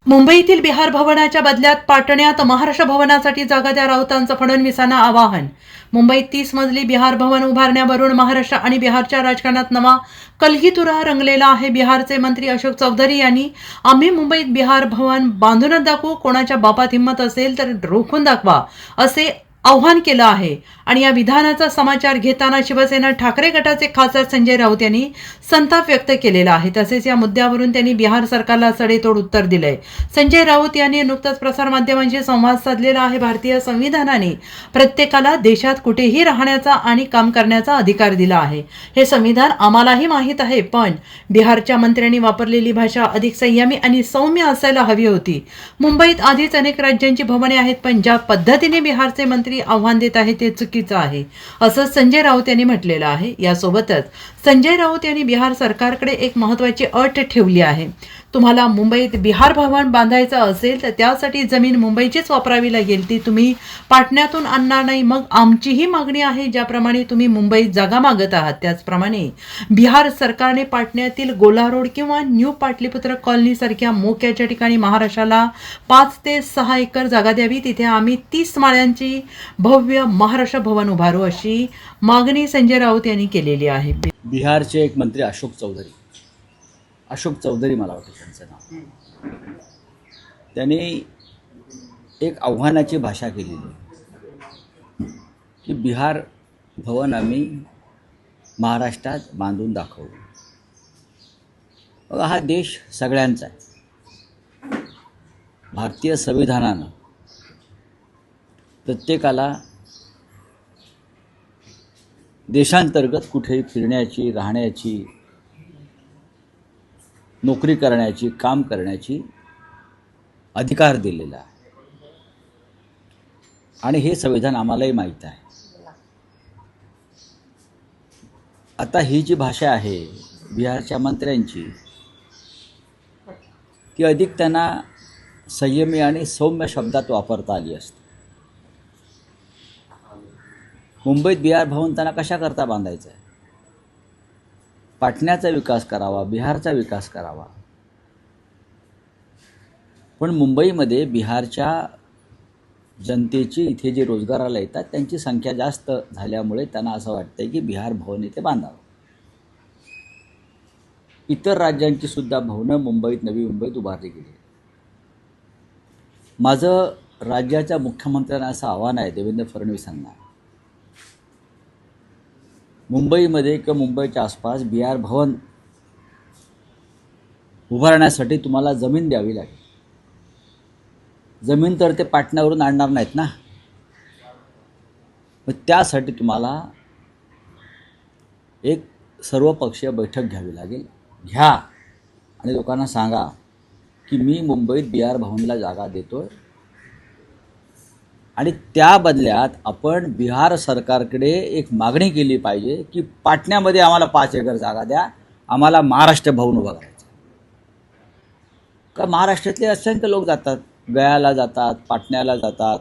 मुंबईतील बिहार भवनाच्या बदल्यात पाटण्यात महाराष्ट्र भवनासाठी जागा द्या, राऊतांचं फडणवीसांना आवाहन। मुंबईत 30 मजली बिहार भवन उभारण्यावरून महाराष्ट्र आणि बिहारच्या राजकारणात नवा कलगीतुरा रंगलेला आहे। बिहारचे मंत्री अशोक चौधरी यांनी आम्ही मुंबईत बिहार भवन बांधूनच दाखवू, कोणाच्या बापात हिंमत असेल तर रोखून दाखवा असे आव्हान केलं आहे। आणि या विधानाचा समाचार घेताना शिवसेना ठाकरे गटाचे खासदार संजय राऊत यांनी संताप व्यक्त केलेला आहे। तसेच या मुद्द्यावरून त्यांनी बिहार सरकारला सडेतोड उत्तर दिलंय। संजय राऊत यांनी नुकताच प्रसारमाध्यमांशी संवाद साधलेला आहे। भारतीय संविधानाने प्रत्येकाला देशात कुठेही राहण्याचा आणि काम करण्याचा अधिकार दिला आहे। हे संविधान आम्हालाही माहीत आहे, पण बिहारच्या मंत्र्यांनी वापरलेली भाषा अधिक संयमी आणि सौम्य असायला हवी होती। मुंबईत आधीच अनेक राज्यांची भवने आहेत, पण ज्या पद्धतीने बिहारचे मंत्री आव्हान देत आहेत ते चुकीचं आहे, असं संजय राऊत यांनी म्हटलेलं आहे। यासोबतच संजय राऊत यांनी बिहार सरकारकडे एक महत्त्वाची अट ठेवली आहे। तुम्हाला मुंबईत बिहार भवन बांधायचं असेल तर त्यासाठी जमीन मुंबईचीच वापरावी लागेल, ती तुम्ही पाटण्यातून आणणार नाही। मग आमचीही मागणी आहे, ज्याप्रमाणे तुम्ही मुंबईत जागा मागत आहात त्याचप्रमाणे बिहार सरकारने पाटण्यातील गोला रोड किंवा न्यू पाटलीपुत्र कॉलनी सारख्या मोक्याच्या ठिकाणी महाराष्ट्राला 5 ते 6 एकर जागा द्यावी, तिथे आम्ही 30 माळ्यांची भव्य महाराष्ट्र भवन उभारू अशी मागणी संजय राऊत यांनी केलेली आहे। बिहारचे एक मंत्री अशोक चौधरी मला वाटतं त्यांचं नाव, त्यांनी एक आव्हानाची भाषा केलेली की बिहार भवन आम्ही महाराष्ट्रात बांधून दाखवू। बघा, हा देश सगळ्यांचा आहे। भारतीय संविधानानं प्रत्येकाला देशांतर्गत कुठेही फिरण्याची, राहण्याची, नोकरी करण्याची, काम करण्याची अधिकार दिलेला आहे। आणि हे संविधान आम्हालाही माहीत आहे। आता ही जी भाषा आहे बिहारच्या मंत्र्यांची, ती अधिक त्यांना संयमी आणि सौम्य शब्दात वापरता आली असते। मुंबईत बिहार भवन त्यांना कशा करता बांधायचं आहे? पाटण्याचा विकास करावा, बिहारचा विकास करावा। पण मुंबईमध्ये बिहारच्या जनतेची इथे जे रोजगाराला येतात त्यांची संख्या जास्त झाल्यामुळे त्यांना असं वाटतंय की बिहार भवन इथे बांधावं। इतर राज्यांची सुद्धा भवनं मुंबईत, नवी मुंबईत उभारली गेली। माझं राज्याच्या मुख्यमंत्र्यांना असं आव्हान आहे, देवेंद्र फडणवीसांना, मुंबईमध्ये किंवा मुंबईच्या आसपास बिहार भवन उभारण्यासाठी तुम्हाला जमीन द्यावी लागेल। जमीन तर ते पाटण्यावरून आणणार नाहीत ना, मग त्यासाठी तुम्हाला एक सर्वपक्षीय बैठक घ्यावी लागेल। घ्या आणि लोकांना सांगा की मी मुंबईत बिहार भवनला जागा देतोय आणि त्या बदल्यात आपण बिहार सरकारकडे एक मागणी केली पाहिजे की पाटण्यामध्ये आम्हाला 5 एकर जागा द्या, आम्हाला महाराष्ट्र भवन उभं करायचं। का महाराष्ट्रातले असंख्य लोक जातात, गयाला जातात, पाटण्याला जातात,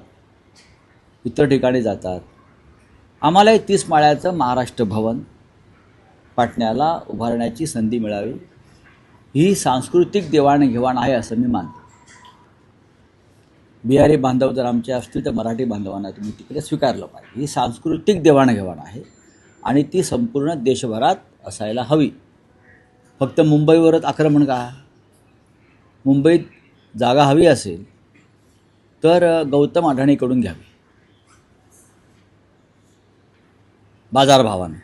इतर ठिकाणी जातात। आम्हालाही 30 माळ्याचं महाराष्ट्र भवन पाटण्याला उभारण्याची संधी मिळावी, ही सांस्कृतिक देवाणघेवाण आहे असं मी मानतो। बिहारी बांधव जर आमचे असतील तर मराठी बांधवांना तुम्ही तिकडे स्वीकारलं पाहिजे। ही सांस्कृतिक देवाणघेवाण आहे आणि ती संपूर्ण देशभरात असायला हवी। फक्त मुंबईवरच आक्रमण का? मुंबईत जागा हवी असेल तर गौतम अडाणीकडून घ्यावी बाजारभावाने,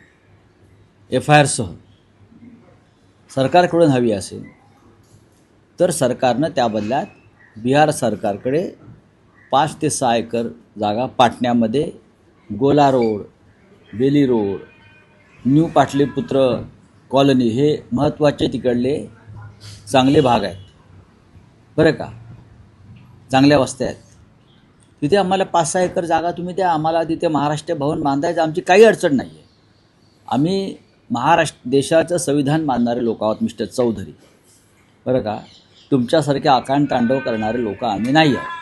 FIR सह। सरकारकडून हवी असेल तर सरकारनं त्या बदल्यात बिहार सरकारकडे 5 ते 6 एकर जागा पाटण्यामध्ये Gola road, Bailey road, new Pataliputra colony हे महत्त्वाचे तिकडले चांगले भाग आहेत बरं का, चांगल्या वस्त्या आहेत, तिथे आम्हाला 5-6 एकर जागा तुम्ही द्या, आम्हाला तिथे महाराष्ट्र भवन बांधायचं, आमची काही अडचण नाही आहे। आम्ही देशाचं संविधान मानणारे लोक आहोत मिस्टर चौधरी, बरं का, तुमच्यासारखे आकांड तांडव करणारे लोक आम्ही नाही आहोत।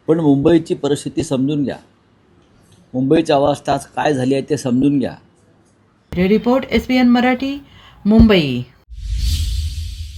पण मुंबईची परिस्थिती समजून घ्या, मुंबईची अवस्था काय झाली आहे ते समजून घ्या। Report SBN Marathi, Mumbai.